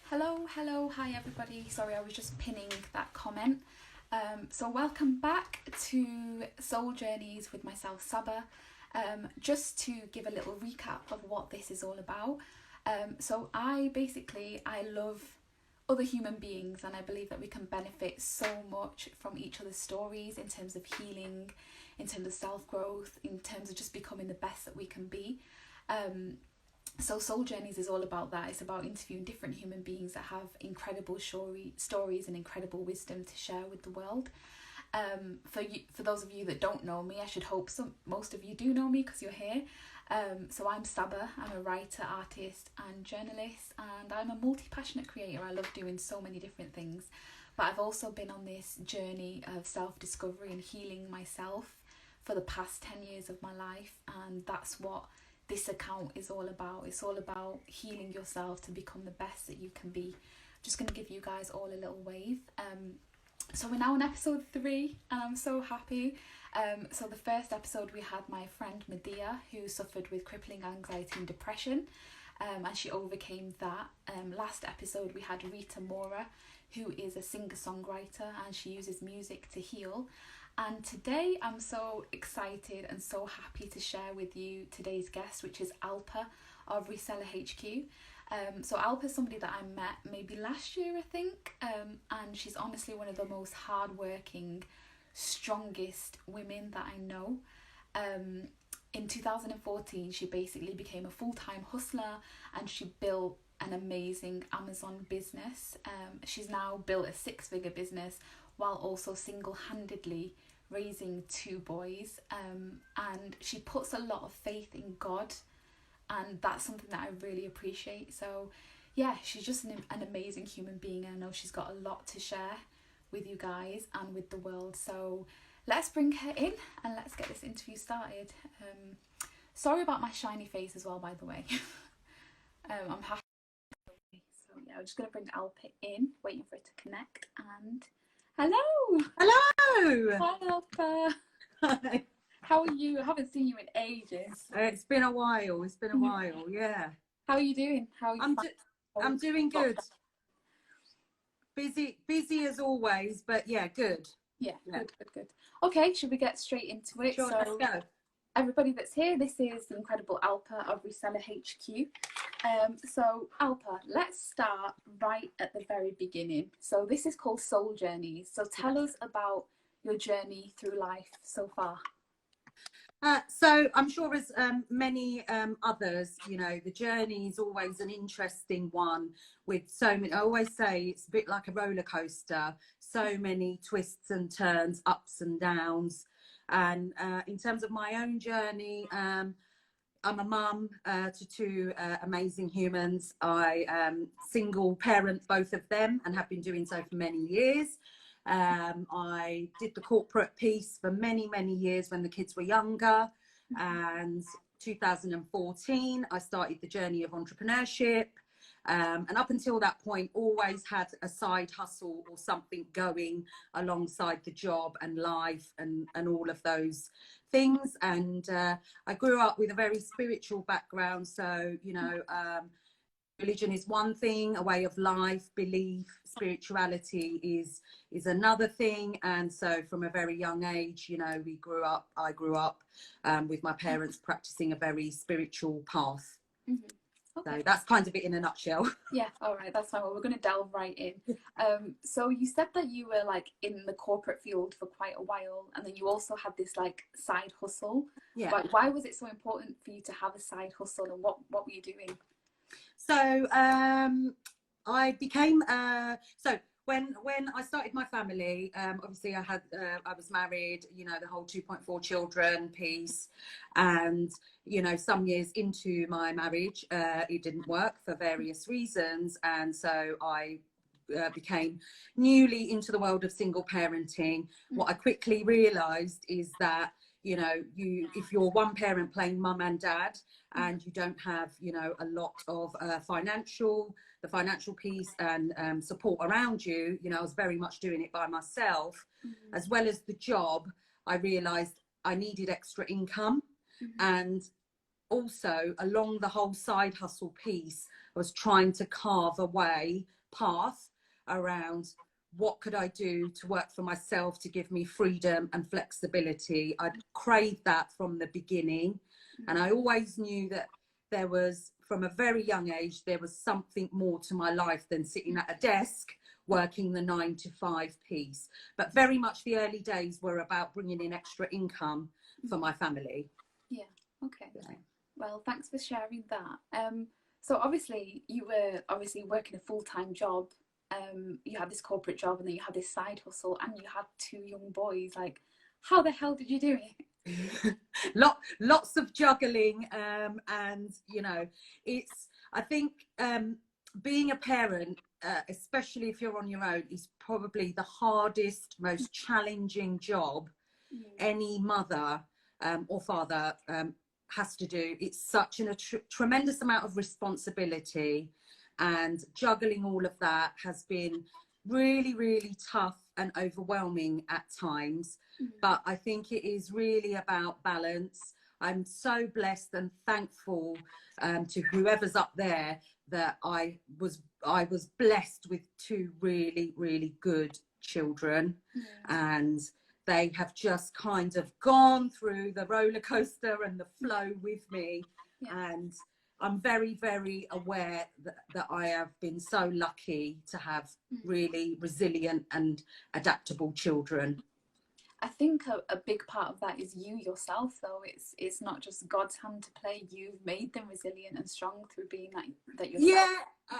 Hello, hi everybody. Sorry, I was just pinning that comment. So welcome back to Soul Journeys with myself, Sabah. Just to give a little recap of what this is all about. So I love other human beings, and I believe that we can benefit so much from each other's stories in terms of healing, in terms of self-growth, in terms of just becoming the best that we can be. So Soul Journeys is all about that. It's about interviewing different human beings that have incredible stories and incredible wisdom to share with the world. For those of you that don't know me, I should hope most of you do know me because you're here. So I'm Sabah. I'm a writer, artist and journalist, and I'm a multi-passionate creator. I love doing so many different things, but I've also been on this journey of self-discovery and healing myself for the past 10 years of my life, and that's what this account is all about. It's all about healing yourself to become the best that you can be. I'm just going to give you guys all a little wave. So we're now on episode 3 and I'm so happy. So the first episode we had my friend Medea, who suffered with crippling anxiety and depression, and she overcame that. Last episode we had Rita Mora, who is a singer-songwriter, and she uses music to heal. And today I'm so excited and so happy to share with you today's guest, which is Alpa of Reseller HQ. So Alpa is somebody that I met maybe last year, I think, and she's honestly one of the most hardworking, strongest women that I know. In 2014, she basically became a full-time hustler, and she built an amazing Amazon business. She's now built a 6-figure business while also single-handedly raising 2 boys, and she puts a lot of faith in God, and that's something that I really appreciate. So yeah, she's just an amazing human being, and I know she's got a lot to share with you guys and with the world. So let's bring her in and let's get this interview started. Sorry about my shiny face as well, by the way. I'm happy. So yeah, I'm just going to bring Alpa in, waiting for it to connect. And hello! Hello! Hi, Alpa. Hi. How are you? I haven't seen you in ages. It's been a while. It's been a while. Yeah. How are you doing? How are you? I'm doing good. Busy as always, but yeah, good. Yeah. Good. Okay, should we get straight into it? Sure, let's go. Everybody that's here, this is the incredible Alpa of Reseller HQ. So Alpa, let's start right at the very beginning. So this is called Soul Journeys. So tell us about your journey through life so far. So I'm sure as many others, you know, the journey is always an interesting one with so many. I always say it's a bit like a roller coaster, so many twists and turns, ups and downs. And in terms of my own journey, I'm a mum to 2 amazing humans. I single parent both of them and have been doing so for many years. I did the corporate piece for many years when the kids were younger, and 2014 I started the journey of entrepreneurship, and up until that point always had a side hustle or something going alongside the job and life and all of those things. And I grew up with a very spiritual background, so you know, religion is one thing, a way of life, belief, spirituality is another thing. And so from a very young age, you know, I grew up with my parents practicing a very spiritual path. Okay. So that's kind of it in a nutshell. Yeah, all right, that's fine. Well, we're going to delve right in. So you said that you were like in the corporate field for quite a while, and then you also had this like side hustle. Yeah. But why was it so important for you to have a side hustle, and what were you doing? So I became so when I started my family, obviously I was married, you know, the whole 2.4 children piece, and you know, some years into my marriage it didn't work for various reasons, and so I became newly into the world of single parenting. What I quickly realized is that, you know, if you're one parent playing mum and dad, and you don't have, you know, a lot of the financial piece and support around you, you know, I was very much doing it by myself. As well as the job, I realized I needed extra income. And also along the whole side hustle piece, was trying to carve a way path around what could I do to work for myself, to give me freedom and flexibility. I'd craved that from the beginning, and I always knew that there was, from a very young age, there was something more to my life than sitting at a desk working the 9 to 5 piece. But very much the early days were about bringing in extra income for my family. Yeah, okay. Yeah. Well, thanks for sharing that. So obviously you were working a full-time job. You had this corporate job, and then you had this side hustle, and you had 2 young boys. Like, how the hell did you do it? Lots of juggling, and you know, I think being a parent, especially if you're on your own, is probably the hardest, most challenging job any mother or father has to do. It's such a tremendous amount of responsibility, and juggling all of that has been really, really tough and overwhelming at times. But I think it is really about balance. I'm so blessed and thankful to whoever's up there that I was blessed with 2 really, really good children, and they have just kind of gone through the roller coaster and the flow with me. And I'm very, very aware that I have been so lucky to have really resilient and adaptable children. I think a big part of that is you yourself, though. It's not just God's hand to play. You've made them resilient and strong through being that yourself. Yeah,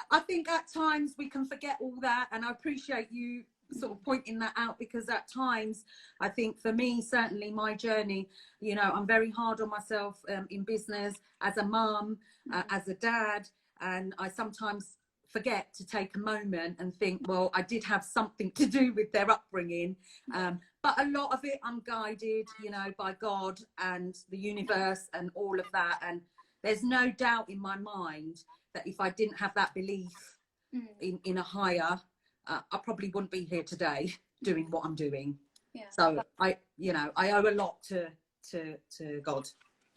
I think at times we can forget all that, and I appreciate you sort of pointing that out, because at times I think for me, certainly my journey, you know, I'm very hard on myself in business, as a mum, as a dad, and I sometimes forget to take a moment and think, well, I did have something to do with their upbringing, but a lot of it I'm guided, you know, by God and the universe and all of that. And there's no doubt in my mind that if I didn't have that belief in a higher, I probably wouldn't be here today doing what I'm doing. So I owe a lot to God.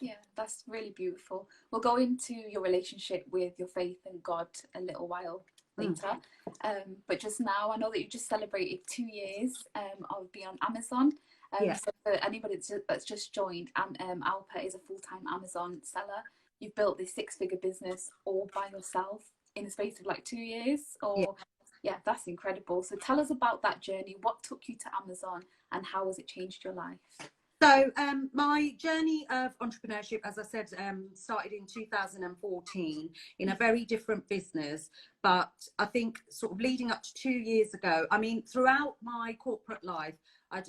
Yeah, that's really beautiful. We'll go into your relationship with your faith and God a little while later. But just now, I know that you just celebrated 2 years of being on Amazon. So for anybody that's just joined, Alpa is a full-time Amazon seller. You've built this 6-figure business all by yourself in the space of like 2 years. Yeah, that's incredible. So tell us about that journey. What took you to Amazon, and how has it changed your life? So my journey of entrepreneurship, as I said, started in 2014 in a very different business. But I think sort of leading up to 2 years ago, I mean, throughout my corporate life,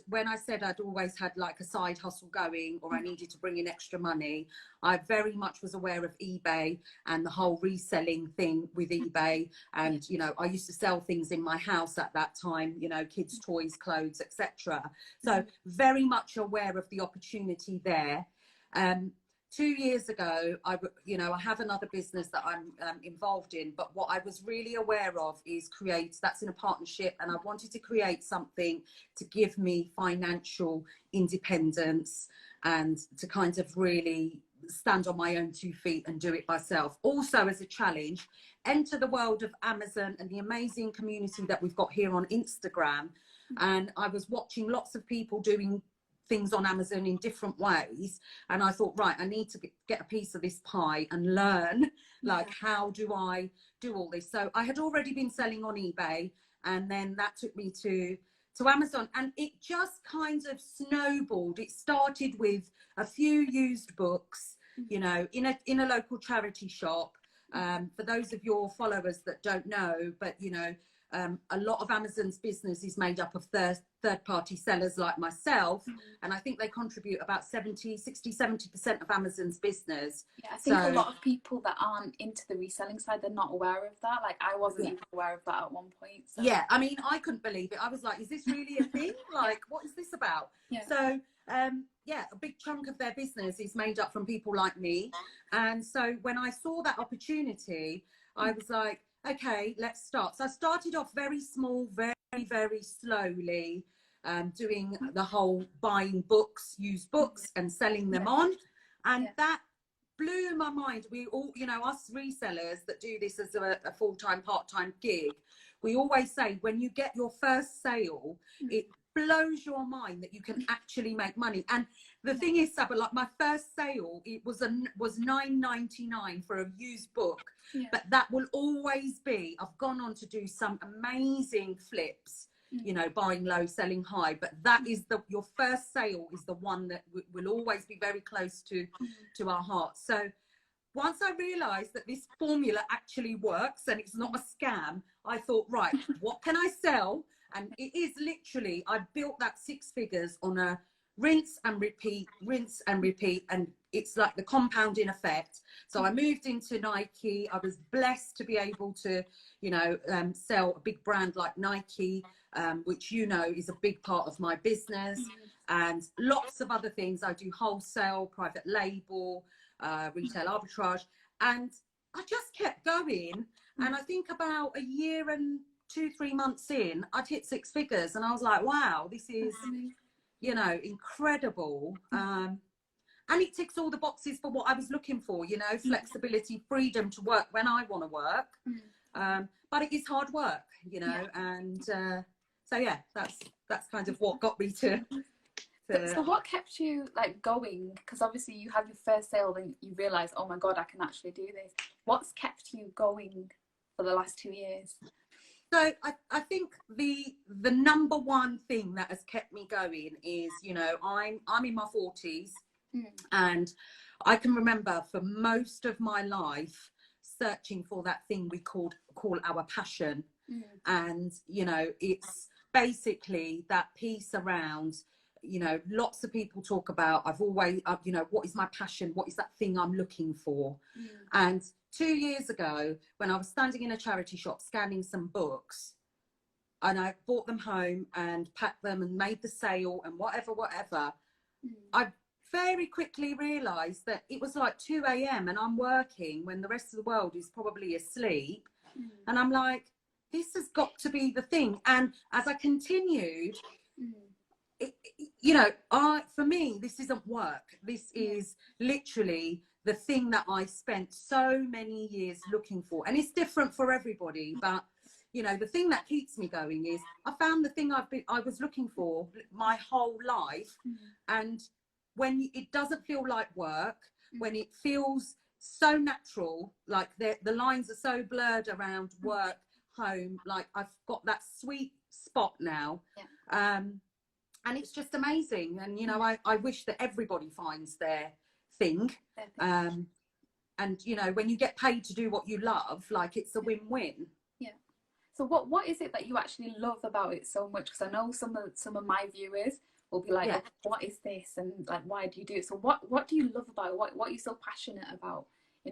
when I said I'd always had like a side hustle going, or I needed to bring in extra money, I very much was aware of eBay and the whole reselling thing with eBay. And, you know, I used to sell things in my house at that time, you know, kids' toys, clothes, etc. So very much aware of the opportunity there. 2 years ago, I have another business that I'm involved in, but what I was really aware of is that's in a partnership, and I wanted to create something to give me financial independence and to kind of really stand on my own 2 feet and do it myself. Also, as a challenge, enter the world of Amazon and the amazing community that we've got here on Instagram. And I was watching lots of people doing things on Amazon in different ways, and I thought, right, I need to get a piece of this pie and learn, like, how do I do all this? So I had already been selling on eBay, and then that took me to Amazon, and it just kind of snowballed. It started with a few used books, you know, in a local charity shop. For those of your followers that don't know, but you know, a lot of Amazon's business is made up of third-party sellers like myself, and I think they contribute about 70% of Amazon's business. Yeah, I think a lot of people that aren't into the reselling side, they're not aware of that. Like, I wasn't even aware of that at one point. So. Yeah, I mean, I couldn't believe it. I was like, is this really a thing? Like, what is this about? So, a big chunk of their business is made up from people like me. And so when I saw that opportunity, I was like, okay, let's start. So I started off very small, very, very slowly, doing the whole buying books, used books, and selling them on. And that blew my mind. We all, you know, us resellers that do this as a full-time, part-time gig, we always say when you get your first sale, it blows your mind that you can actually make money. And the thing is, Sabah, like my first sale, it was $9.99 for a used book, but that will always be. I've gone on to do some amazing flips, you know, buying low, selling high, but that is your first sale is the one that will always be very close to our hearts. So once I realized that this formula actually works and it's not a scam, I thought, right, what can I sell? And it is literally, I built that 6 figures on a rinse and repeat, and it's like the compounding effect. So I moved into Nike. I was blessed to be able to, you know, sell a big brand like Nike, which, you know, is a big part of my business, and lots of other things. I do wholesale, private label, retail arbitrage, and I just kept going. And I think about a year and 2-3 months in, I'd hit 6 figures, and I was like, wow, this is, you know, incredible. And it ticks all the boxes for what I was looking for, you know, flexibility, freedom to work when I want to work. But it is hard work, you know, and so yeah, that's kind of what got me to So what kept you like going? Because obviously you had your first sale, then you realize, oh my god, I can actually do this. What's kept you going for the last 2 years? So I think the number one thing that has kept me going is, you know, I'm in my 40s, and I can remember for most of my life searching for that thing we call our passion. And, you know, it's basically that piece around, you know, lots of people talk about, I've always, you know, what is my passion? What is that thing I'm looking for? And 2 years ago, when I was standing in a charity shop scanning some books, and I brought them home and packed them and made the sale and whatever, I very quickly realised that it was like 2 a.m. and I'm working when the rest of the world is probably asleep. And I'm like, this has got to be the thing. And as I continued, you know, for me, this isn't work. This is literally the thing that I spent so many years looking for. And it's different for everybody. But, you know, the thing that keeps me going is I found the thing I was looking for my whole life. And when it doesn't feel like work, when it feels so natural, like the lines are so blurred around work, home, like I've got that sweet spot now. And it's just amazing. And, you know, I wish that everybody finds their thing. And, you know, when you get paid to do what you love, like it's a win-win. So what is it that you actually love about it so much? Because I know some of my viewers will be like, oh, what is this? And like, why do you do it? So what do you love about it? What are you so passionate about?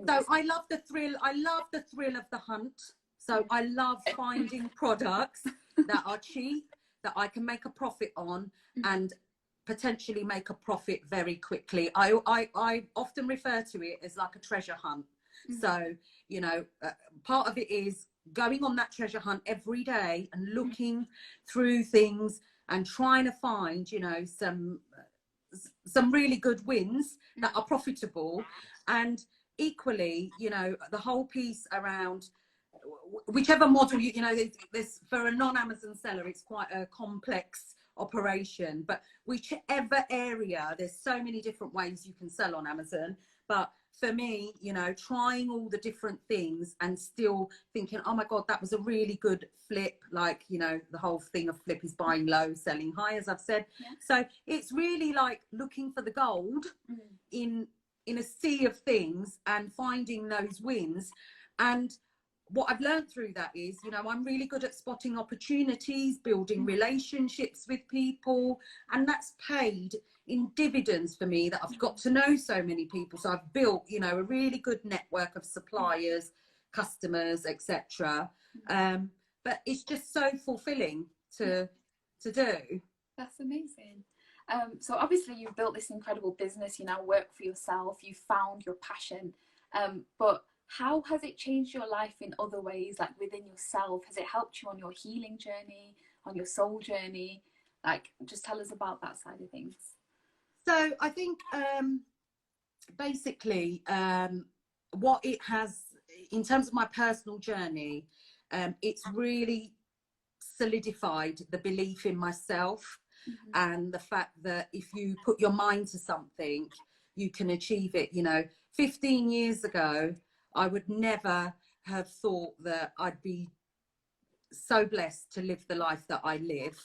So I love the thrill. I love the thrill of the hunt. So I love finding products that are cheap, that I can make a profit on, and potentially make a profit very quickly. I often refer to it as like a treasure hunt. So, you know, part of it is going on that treasure hunt every day and looking through things and trying to find, you know, some really good wins that are profitable. And equally, you know, the whole piece around whichever model you know, there's for a non-Amazon seller, it's quite a complex operation, but whichever area, there's so many different ways you can sell on Amazon. But for me, you know, trying all the different things and still thinking, oh my god, that was a really good flip. Like, you know, the whole thing of flip is buying low, selling high, as I've said. So it's really like looking for the gold in a sea of things and finding those wins. And what I've learned through that is, you know, I'm really good at spotting opportunities, building relationships with people, and that's paid in dividends for me, that I've got to know so many people. So I've built, you know, a really good network of suppliers, customers, etc. But it's just so fulfilling to do. That's amazing. So obviously you've built this incredible business, you now work for yourself, you found your passion, but how has it changed your life in other ways, like within yourself? Has it helped you on your healing journey, on your soul journey? Like, just tell us about that side of things. So I think basically, what it has, in terms of my personal journey, it's really solidified the belief in myself, and the fact that if you put your mind to something, you can achieve it. 15 years ago, I would never have thought that I'd be so blessed to live the life that I live,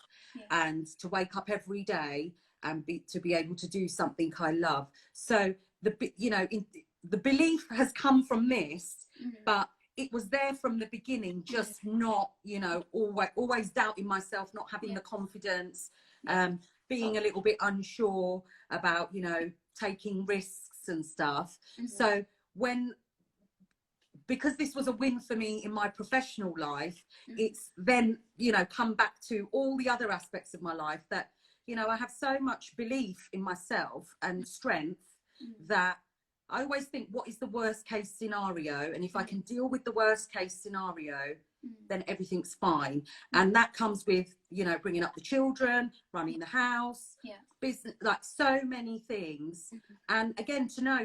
and to wake up every day and to be able to do something I love. So the belief has come from this, but it was there from the beginning, just not, always doubting myself, not having the confidence, being a little bit unsure about, taking risks and stuff. So because this was a win for me in my professional life, it's then, come back to all the other aspects of my life that, I have so much belief in myself and strength that I always think, what is the worst case scenario? And if I can deal with the worst case scenario, then everything's fine. And that comes with, bringing up the children, running the house, business, like so many things. And again, to know,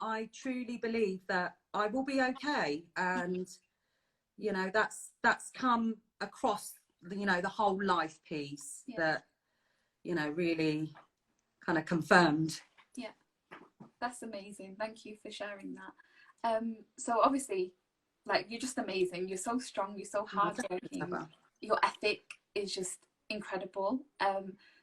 I truly believe that I will be okay. And, that's come across, the whole life piece that, really kind of confirmed. Yeah, that's amazing. Thank you for sharing that. So obviously, like, you're just amazing. You're so strong. You're so hardworking. Your ethic is just incredible.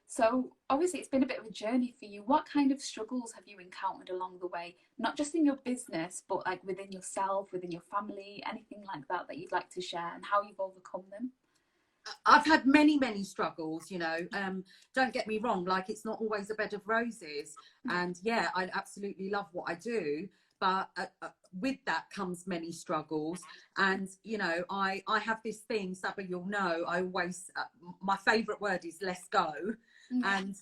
So obviously, it's been a bit of a journey for you. What kind of struggles have you encountered along the way? Not just in your business, but like within yourself, within your family, anything like that you'd like to share, and how you've overcome them? I've had many, many struggles, don't get me wrong, like, it's not always a bed of roses. And I absolutely love what I do, but with that comes many struggles. And, I have this thing, Sabah, you'll know, I always, my favourite word is let's go. And,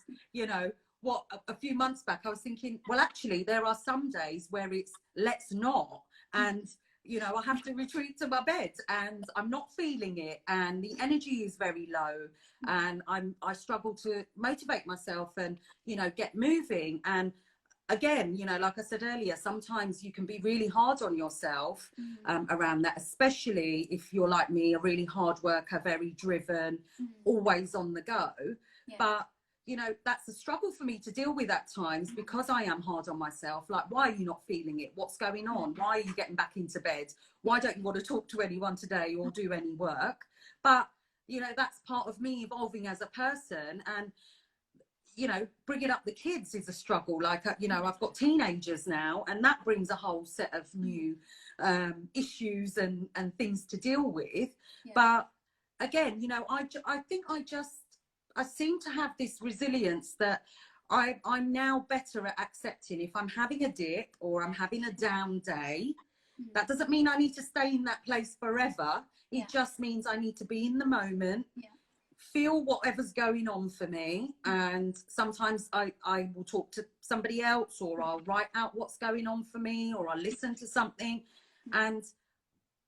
what, a few months back, I was thinking, well, actually, there are some days where it's let's not. And, I have to retreat to my bed and I'm not feeling it, and the energy is very low, and I struggle to motivate myself and, get moving. And again, like I said earlier, sometimes you can be really hard on yourself around that, especially if you're like me, a really hard worker, very driven, always on the go. But that's a struggle for me to deal with at times, because I am hard on myself. Like, why are you not feeling it? What's going on? Why are you getting back into bed? Why don't you want to talk to anyone today or do any work? But, that's part of me evolving as a person. And, bringing up the kids is a struggle. Like, I've got teenagers now, and that brings a whole set of new issues and things to deal with. But again, I think I seem to have this resilience that I'm now better at accepting if I'm having a dip or I'm having a down day. That doesn't mean I need to stay in that place forever. It just means I need to be in the moment, feel whatever's going on for me. And sometimes I will talk to somebody else, or I'll write out what's going on for me, or I'll listen to something. And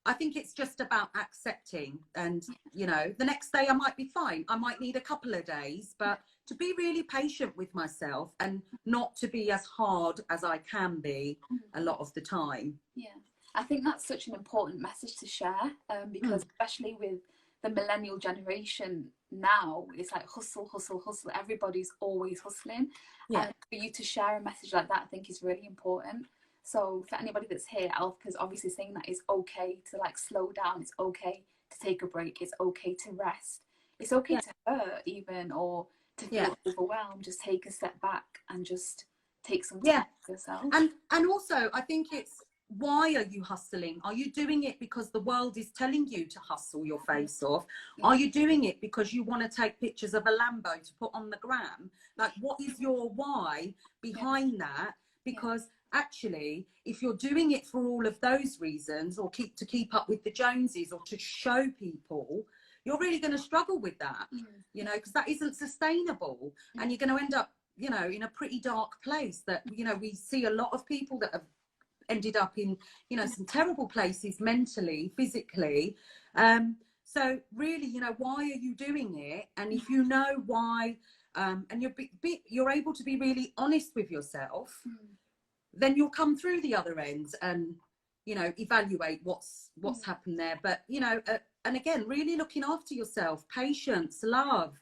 I think it's just about accepting. And, the next day I might be fine. I might need a couple of days, but to be really patient with myself and not to be as hard as I can be a lot of the time. Yeah, I think that's such an important message to share, because especially with the millennial generation now, it's like hustle, hustle, hustle. Everybody's always hustling. And for you to share a message like that, I think is really important. So for anybody that's here, Alpa's obviously saying that it's okay to like slow down. It's okay to take a break. It's okay to rest. It's okay to hurt even, or to feel overwhelmed. Just take a step back and just take some time for yourself. And also, I think it's, why are you hustling? Are you doing it because the world is telling you to hustle your face off? Are you doing it because you want to take pictures of a Lambo to put on the gram? Like, what is your why behind that? Because actually, if you're doing it for all of those reasons, or to keep up with the Joneses, or to show people, you're really going to struggle with that, because that isn't sustainable. And you're going to end up, in a pretty dark place that, we see a lot of people that have ended up in, some terrible places mentally, physically. So really, why are you doing it? And if you know why, and you're able to be really honest with yourself, then you'll come through the other end and, you know, evaluate what's happened there. But, you know, and again, really looking after yourself, patience, love.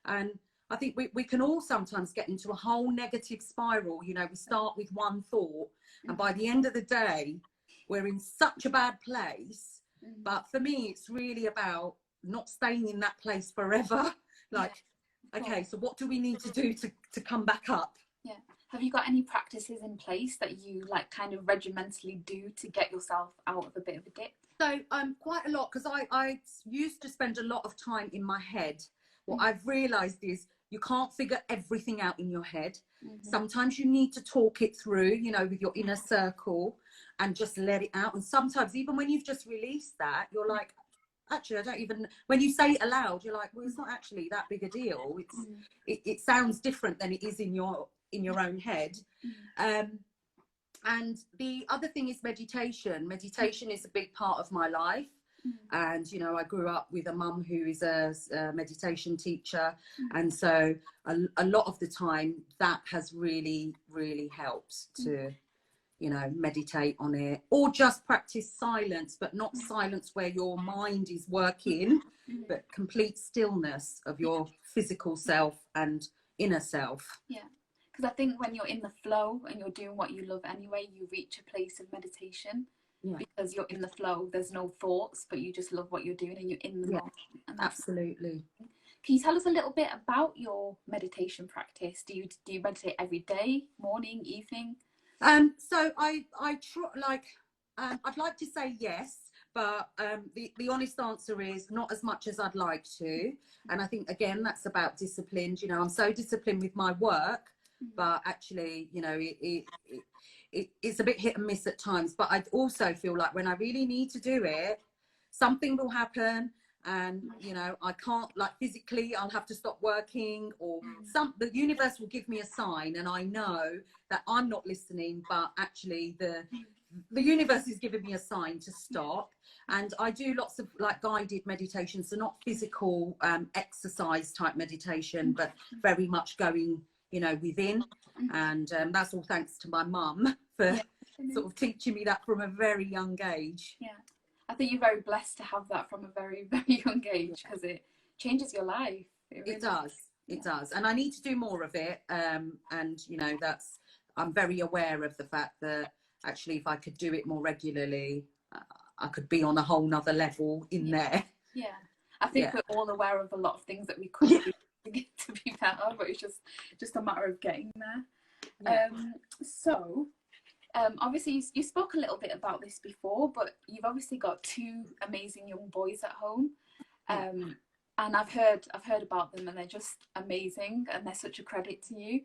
And I think we can all sometimes get into a whole negative spiral. You know, we start with one thought, and by the end of the day, we're in such a bad place. But for me, it's really about not staying in that place forever. Like, okay, so what do we need to do to come back up? Yeah. Have you got any practices in place that you like kind of regimentally do to get yourself out of a bit of a dip? So quite a lot, because I used to spend a lot of time in my head. What I've realised is you can't figure everything out in your head. Sometimes you need to talk it through, you know, with your inner circle and just let it out. And sometimes even when you've just released that, you're like, actually, I don't even, when you say it aloud, you're like, well, it's not actually that big a deal. It sounds different than it is in your own head. And the other thing is meditation. Meditation is a big part of my life. And, you know, I grew up with a mum who is a meditation teacher. And so a lot of the time that has really, really helped to, you know, meditate on it, or just practice silence, but not silence where your mind is working, but complete stillness of your physical self and inner self. Yeah. Because I think when you're in the flow and you're doing what you love anyway, you reach a place of meditation. Yeah. Because you're in the flow, there's no thoughts, but you just love what you're doing and you're in the moment. And absolutely. Can you tell us a little bit about your meditation practice? Do you meditate every day, morning, evening? So I'd like to say yes, but the honest answer is not as much as I'd like to. And I think, again, that's about discipline. You know, I'm so disciplined with my work, but actually, you know, it's a bit hit and miss at times. But I also feel like when I really need to do it, something will happen. And, you know, I can't, like, physically I'll have to stop working, or the universe will give me a sign, and I know that I'm not listening, but actually the universe is giving me a sign to stop. And I do lots of like guided meditations, so not physical exercise type meditation, but very much going, you know, within. And that's all thanks to my mum for sort of teaching me that from a very young age. Yeah. I think you're very blessed to have that from a very, very young age, because it changes your life. It does. It does. And I need to do more of it. And, you know, I'm very aware of the fact that actually if I could do it more regularly, I could be on a whole nother level in there. Yeah. I think we're all aware of a lot of things that we could do to be better, but it's just a matter of getting there. So obviously you spoke a little bit about this before, but you've obviously got two amazing young boys at home, and I've heard about them, and they're just amazing, and they're such a credit to you.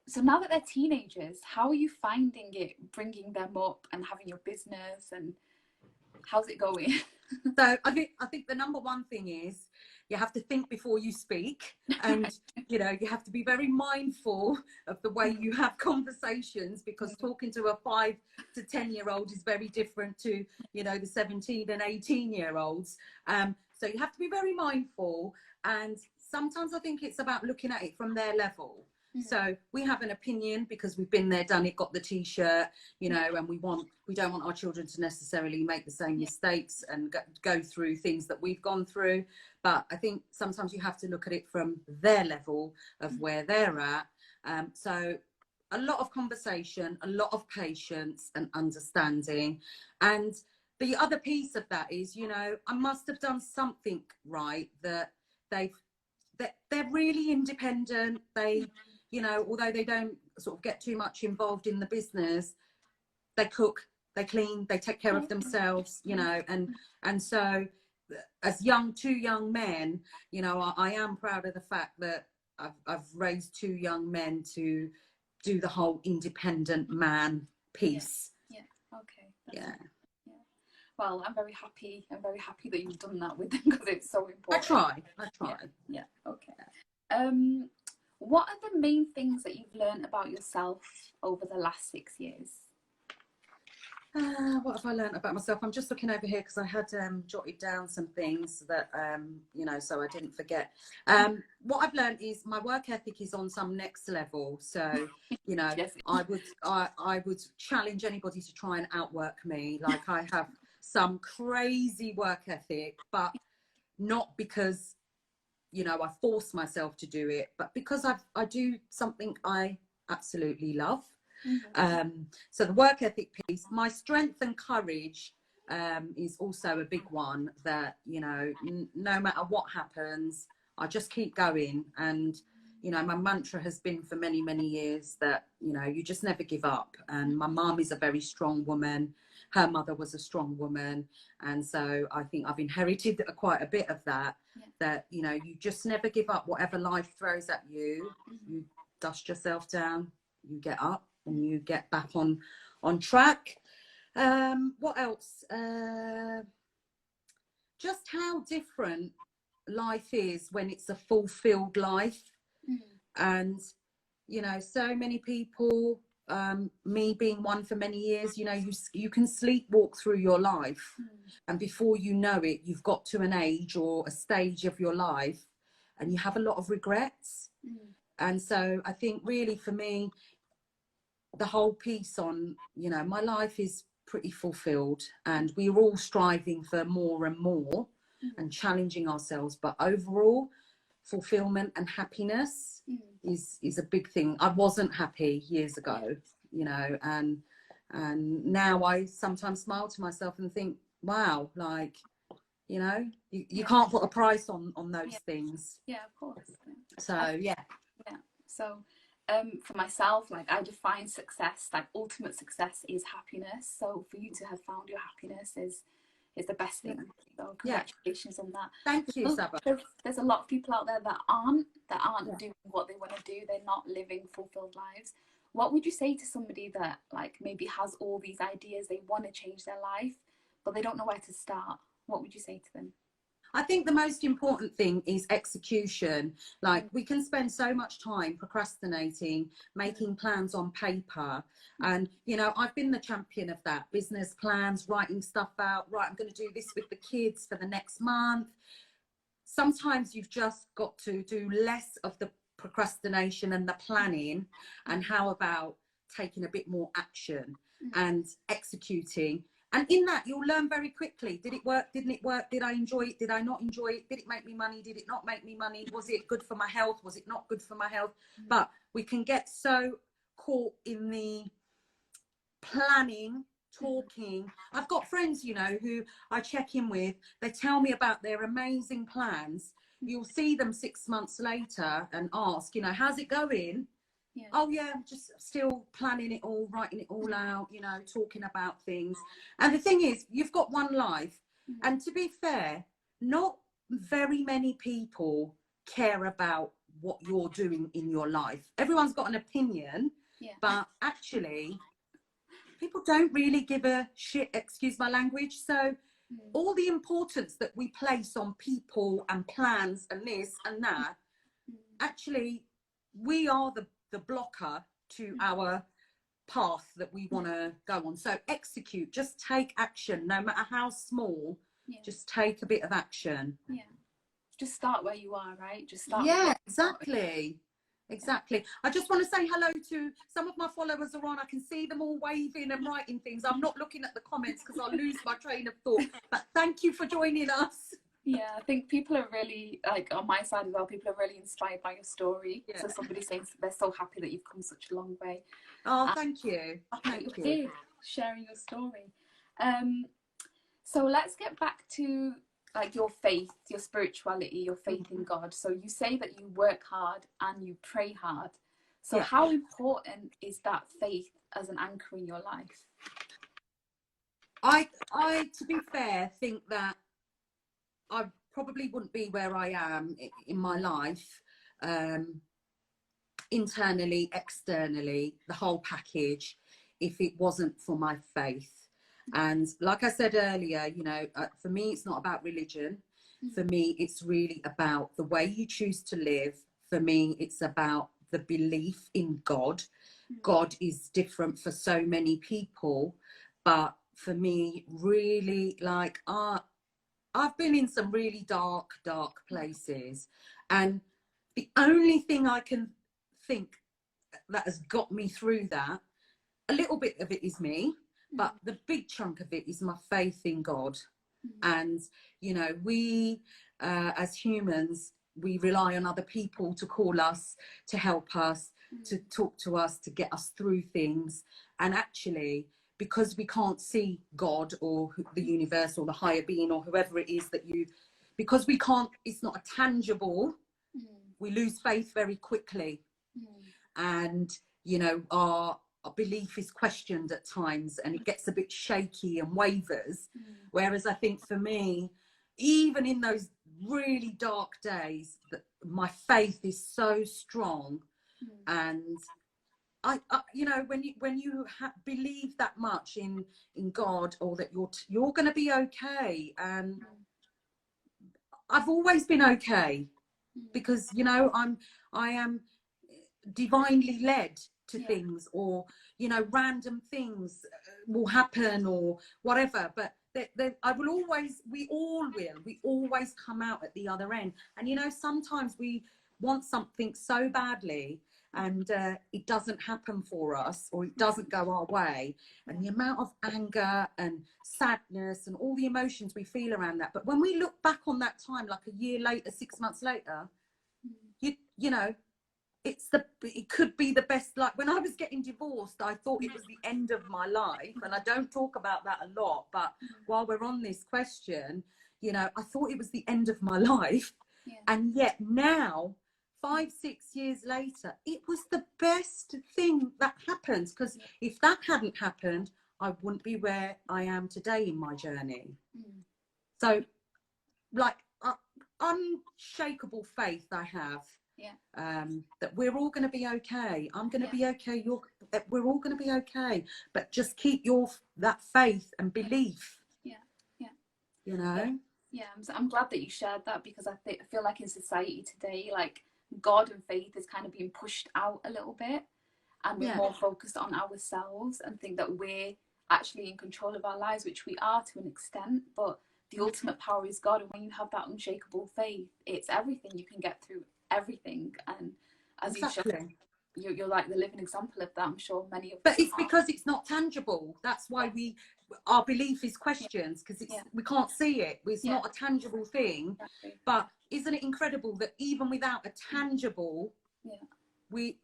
So now that they're teenagers, how are you finding it, bringing them up and having your business, and how's it going? So I think the number one thing is you have to think before you speak, and you know, you have to be very mindful of the way you have conversations, because talking to a 5 to 10-year-old is very different to, you know, the 17 and 18-year-olds. So you have to be very mindful, and sometimes I think it's about looking at it from their level. So we have an opinion because we've been there, done it, got the t-shirt, you know, and we don't want our children to necessarily make the same mistakes and go through things that we've gone through. But I think sometimes you have to look at it from their level of where they're at. So a lot of conversation, a lot of patience and understanding. And the other piece of that is, you know, I must have done something right, that they're really independent. They, you know, although they don't sort of get too much involved in the business, they cook, they clean, they take care of themselves, you know, and so as two young men, you know, I am proud of the fact that I've raised two young men to do the whole independent man piece. Okay. Well, I'm very happy that you've done that with them, because it's so important. I try. Yeah. Okay. What are the main things that you've learned about yourself over the last 6 years? What have I learned about myself? I'm just looking over here because I had jotted down some things that, you know, so I didn't forget. What I've learned is my work ethic is on some next level. So, you know, Yes. I would challenge anybody to try and outwork me. Like, I have some crazy work ethic, but not because, you know, I force myself to do it, but because I do something I absolutely love. So the work ethic piece, my strength and courage is also a big one, that, you know, no matter what happens, I just keep going. And, you know, my mantra has been for many, many years that, you know, you just never give up. And my mum is a very strong woman. Her mother was a strong woman. And so I think I've inherited quite a bit of that, that, you know, you just never give up. Whatever life throws at you, you dust yourself down, you get up, and you get back on track. What else? Just how different life is when it's a fulfilled life. And, you know, so many people, me being one for many years, you know, you can sleepwalk through your life, and before you know it, you've got to an age or a stage of your life and you have a lot of regrets. And so I think really for me, the whole piece on, you know, my life is pretty fulfilled, and we're all striving for more and more and challenging ourselves, but overall fulfillment and happiness is a big thing. I wasn't happy years ago, you know, and now I sometimes smile to myself and think, wow, like, you know, you can't put a price on those things. Yeah, of course. So yeah. So for myself, like, I define success, like ultimate success is happiness. So for you to have found your happiness is the best thing. So congratulations on that. Thank you, Sabah. There's a lot of people out there that aren't doing what they want to do. They're not living fulfilled lives. What would you say to somebody that, like, maybe has all these ideas, they want to change their life, but they don't know where to start? What would you say to them? I think the most important thing is execution. Like, we can spend so much time procrastinating, making plans on paper. And, you know, I've been the champion of that. Business plans, writing stuff out. Right, I'm going to do this with the kids for the next month. Sometimes you've just got to do less of the procrastination and the planning, and how about taking a bit more action and executing. And in that, you'll learn very quickly. Did it work? Didn't it work? Did I enjoy it? Did I not enjoy it? Did it make me money? Did it not make me money? Was it good for my health? Was it not good for my health? But we can get so caught in the planning, talking. I've got friends, you know, who I check in with. They tell me about their amazing plans. You'll see them 6 months later and ask, you know, how's it going? Oh yeah, just still planning it all, writing it all out, you know, talking about things. And the thing is, you've got one life. And to be fair, not very many people care about what you're doing in your life. Everyone's got an opinion, but actually people don't really give a shit, excuse my language. So all the importance that we place on people and plans and this and that, actually we are the blocker to our path that we want to go on. So execute, just take action, no matter how small. Just take a bit of action. Just start where you are, right? Just start. Exactly. I just want to say hello to some of my followers are on. I can see them all waving and writing things. I'm not looking at the comments because I'll lose my train of thought, but thank you for joining us. Yeah, I think people are really, like, on my side as well, people are really inspired by your story. So somebody saying they're so happy that you've come such a long way. Oh, thank you. Thank you. Sharing your story. So let's get back to, like, your faith, your spirituality, your faith in God. So you say that you work hard and you pray hard. So how important is that faith as an anchor in your life? I, to be fair, think that I probably wouldn't be where I am in my life, internally, externally, the whole package, if it wasn't for my faith. And like I said earlier, you know, for me, it's not about religion. For me, it's really about the way you choose to live. For me, it's about the belief in God. God is different for so many people, but for me really, like, I've been in some really dark places, and the only thing I can think that has got me through that, a little bit of it is me, but the big chunk of it is my faith in God. And, you know, we as humans, we rely on other people to call us, to help us, to talk to us, to get us through things. And actually, because we can't see God or the universe or the higher being or whoever it is that you, because we can't, it's not a tangible, we lose faith very quickly. And, you know, our belief is questioned at times, and it gets a bit shaky and wavers. Whereas I think for me, even in those really dark days, that my faith is so strong. And I you know, when you believe that much in God, or that you're going to be okay. And I've always been okay, because, you know, I am divinely led to things, or, you know, random things will happen or whatever, but I will always, we always come out at the other end. And, you know, sometimes we want something so badly, and it doesn't happen for us, or it doesn't go our way, and the amount of anger and sadness and all the emotions we feel around that. But when we look back on that time, like a year later, 6 months later, you know, it could be the best. Like when I was getting divorced, I thought it was the end of my life, and I don't talk about that a lot, but while we're on this question, you know, I thought it was the end of my life. And yet now, 5-6 years later, it was the best thing that happened, because if that hadn't happened, I wouldn't be where I am today in my journey. So, like, unshakable faith I have. That we're all going to be okay. I'm going to be okay. We're all going to be okay. But just keep that faith and belief. You know. I'm glad that you shared that, because I feel like in society today, like, God and faith is kind of being pushed out a little bit, and we're more focused on ourselves and think that we're actually in control of our lives, which we are to an extent, but the ultimate power is God. And when you have that unshakable faith, it's everything. You can get through everything. And as you showed, you're like the living example of that. I'm sure many of us. But it's because it's not tangible. That's why our belief is questioned, because we can't see it. It's not a tangible thing. But isn't it incredible that even without a tangible, we,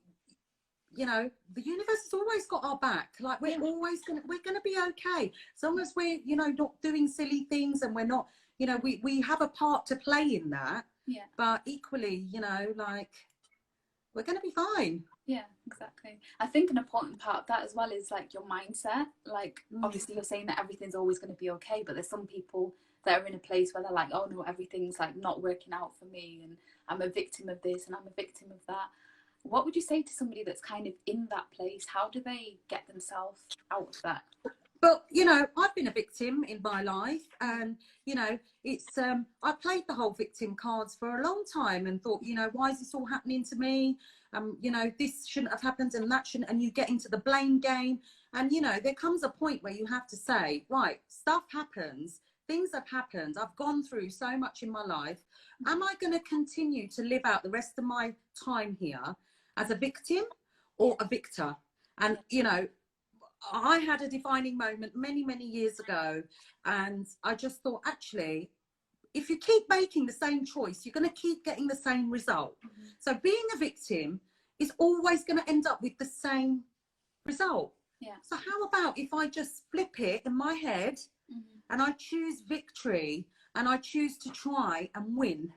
you know, the universe has always got our back. Like we're gonna be okay, as long as we're, you know, not doing silly things, and we're not, you know, we have a part to play in that. But equally, you know, like, we're gonna be fine. Yeah, exactly. I think an important part of that as well is like your mindset. Like obviously you're saying that everything's always going to be okay, but there's some people that are in a place where they're like, oh no, everything's like not working out for me, and I'm a victim of this and I'm a victim of that. What would you say to somebody that's kind of in that place? How do they get themselves out of that? But, you know, I've been a victim in my life, and, you know, it's, I played the whole victim cards for a long time and thought, you know, why is this all happening to me? You know, this shouldn't have happened and that shouldn't, and you get into the blame game. And, you know, there comes a point where you have to say, right, stuff happens, things have happened, I've gone through so much in my life. Am I going to continue to live out the rest of my time here as a victim or a victor? And, you know, I had a defining moment many years ago, and I just thought, actually, if you keep making the same choice, you're going to keep getting the same result. So being a victim is always going to end up with the same result. So how about if I just flip it in my head, and I choose victory, and I choose to try and win?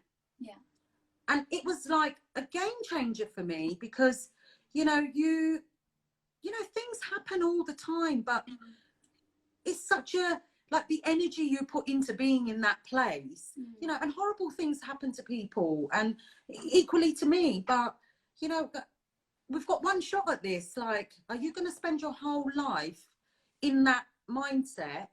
And it was like a game changer for me, because, you know, you know, things happen all the time, but it's such a, like, the energy you put into being in that place, you know, and horrible things happen to people, and equally to me. But, you know, we've got one shot at this. Like, are you going to spend your whole life in that mindset?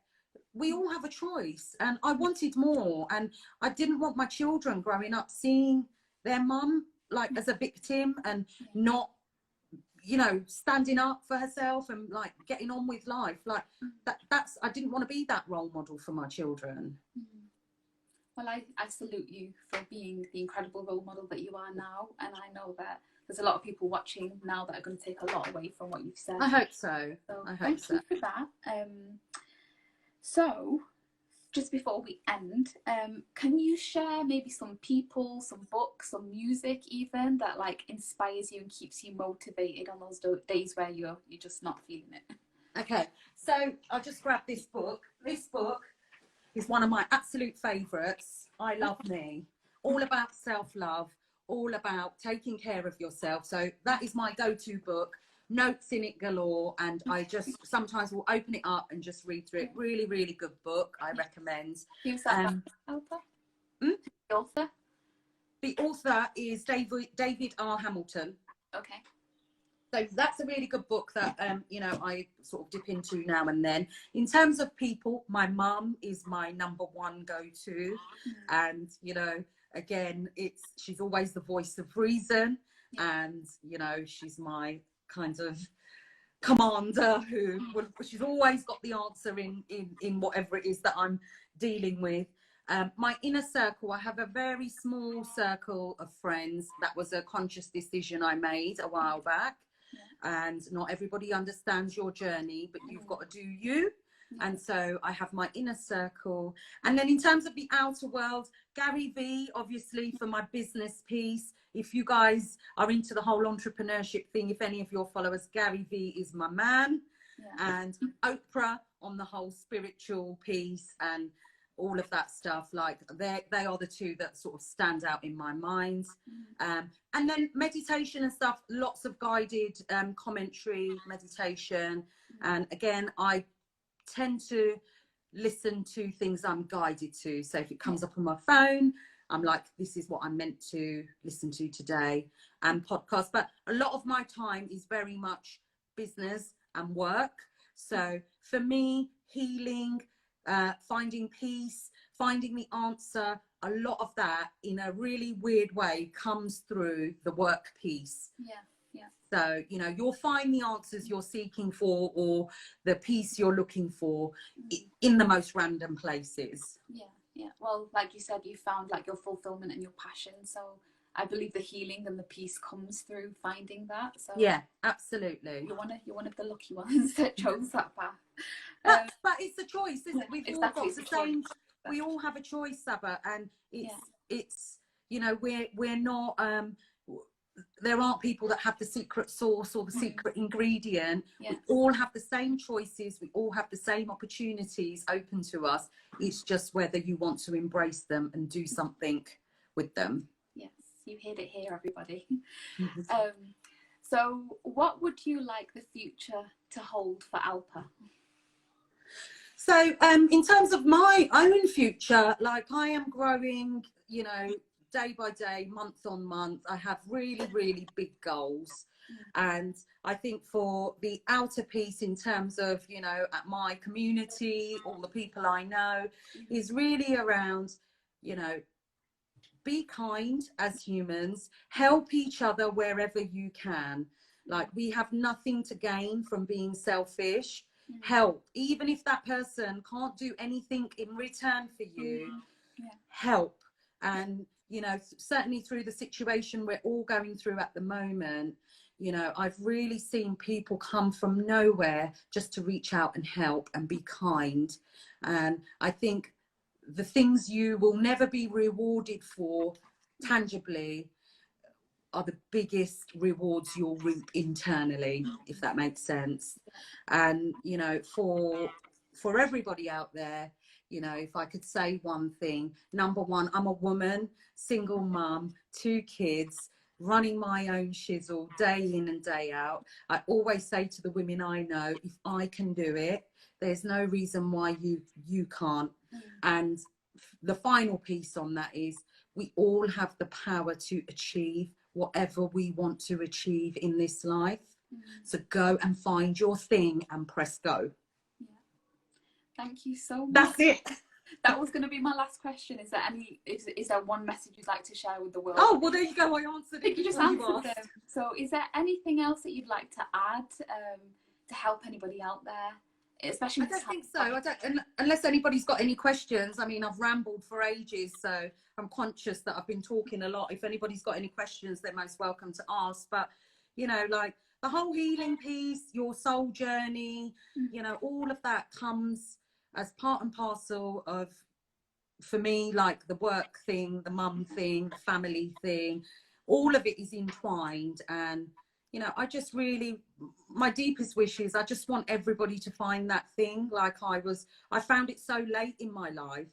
We all have a choice, and I wanted more, and I didn't want my children growing up seeing their mum like as a victim, and not you know, standing up for herself and like getting on with life. Like that's, I didn't want to be that role model for my children. Well, I salute you for being the incredible role model that you are now, and I know that there's a lot of people watching now that are going to take a lot away from what you've said. I hope so. Thank you for that. So just before we end, can you share maybe some people, some books, some music even that like inspires you and keeps you motivated on those days where you're just not feeling it? Okay, so I'll just grab this book. This book is one of my absolute favourites. I Love Me. All about self-love, all about taking care of yourself. So that is my go-to book. Notes in it galore, and I just sometimes will open it up and just read through it. Really, really good book. I recommend. Who's that? Alpa? The author? The author is David R. Hamilton. Okay. So that's a really good book that, you know, I sort of dip into now and then. In terms of people, my mum is my number one go-to. And, you know, again, she's always the voice of reason. And, you know, she's my kind of commander she's always got the answer in whatever it is that I'm dealing with. My inner circle, I have a very small circle of friends. That was a conscious decision I made a while back. And not everybody understands your journey, but you've got to do you. And so I have my inner circle. And then in terms of the outer world, Gary V, obviously, for my business piece. If you guys are into the whole entrepreneurship thing, if any of your followers, Gary V is my man. And Oprah on the whole spiritual piece and all of that stuff. Like they are the two that sort of stand out in my mind. And then meditation and stuff, lots of guided commentary, meditation. And again, I tend to listen to things I'm guided to. So if it comes up on my phone, I'm like, this is what I'm meant to listen to today, and podcasts. But a lot of my time is very much business and work. So for me, healing, finding peace, finding the answer, a lot of that in a really weird way comes through the work piece. So, you know, you'll find the answers you're seeking for or the peace you're looking for in the most random places. Well, like you said, you found like your fulfillment and your passion. So I believe the healing and the peace comes through finding that. So yeah, absolutely. You're one of the lucky ones that chose that path. But it's a choice, isn't it? We've all got the same. We all have a choice, Sabah, and it's you know, we're not. There aren't people that have the secret sauce or the secret ingredient. We all have the same choices. We all have the same opportunities open to us. It's just whether you want to embrace them and do something with them. Yes, you heard it here, everybody. So what would you like the future to hold for Alpa? So in terms of my own future, like I am growing, you know, day by day, month on month. I have really, really big goals. And I think for the outer piece in terms of, you know, at my community, all the people I know, is really around, you know, be kind as humans, help each other wherever you can. Like we have nothing to gain from being selfish. Help, even if that person can't do anything in return for you, help. And you know, certainly through the situation we're all going through at the moment, you know, I've really seen people come from nowhere just to reach out and help and be kind. And I think the things you will never be rewarded for tangibly are the biggest rewards you'll reap internally, if that makes sense. And, you know, for everybody out there, you know, if I could say one thing, number one, I'm a woman, single mum, 2 kids, running my own shizzle day in and day out. I always say to the women I know, if I can do it, there's no reason why you can't. And the final piece on that is we all have the power to achieve whatever we want to achieve in this life. So go and find your thing and press go. Thank you so much. That's it. That was going to be my last question. Is there is there one message you'd like to share with the world? Oh, well, there you go. I answered I think it. you just answered them. So is there anything else that you'd like to add to help anybody out there? Especially I don't think so. I don't, unless anybody's got any questions. I mean, I've rambled for ages, so I'm conscious that I've been talking a lot. If anybody's got any questions, they're most welcome to ask. But, you know, like the whole healing piece, your soul journey, you know, all of that comes as part and parcel of, for me, like the work thing, the mum thing, the family thing, all of it is entwined. And you know, I just really, my deepest wish is I just want everybody to find that thing. Like I found it so late in my life.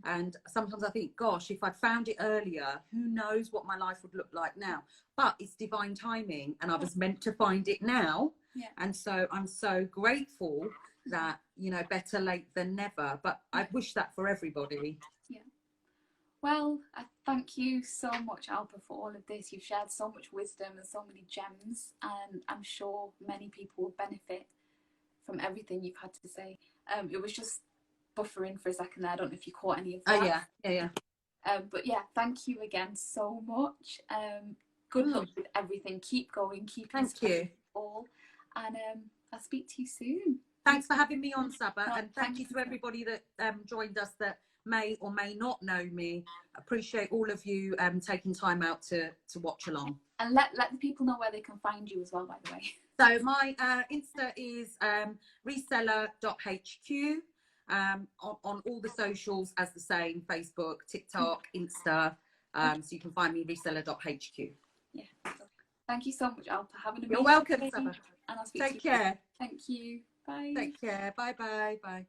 And sometimes I think, gosh, if I'd found it earlier, who knows what my life would look like now. But it's divine timing, and I was meant to find it now. Yeah. And so I'm so grateful that, you know, better late than never. But I wish that for everybody. Yeah. Well, I thank you so much, Alpa, for all of this. You've shared so much wisdom and so many gems, and I'm sure many people will benefit from everything you've had to say. It was just buffering for a second there. I don't know if you caught any of that. Oh, yeah. But yeah, thank you again so much. Good luck with everything. Keep going. Keep Thank you. All, and I'll speak to you soon. Thanks for having me on, Sabah, No, and thank you to everybody that joined us that may or may not know me. Appreciate all of you taking time out to watch along. And let the people know where they can find you as well, by the way. So my Insta is reseller.hq, on all the socials as the same, Facebook, TikTok, Insta. So you can find me reseller.hq. Yeah. Thank you so much, Alpa. Have an amazing You're welcome, day, Sabah. and I'll speak Take to you. care. Thank you. Bye. Take care. Bye.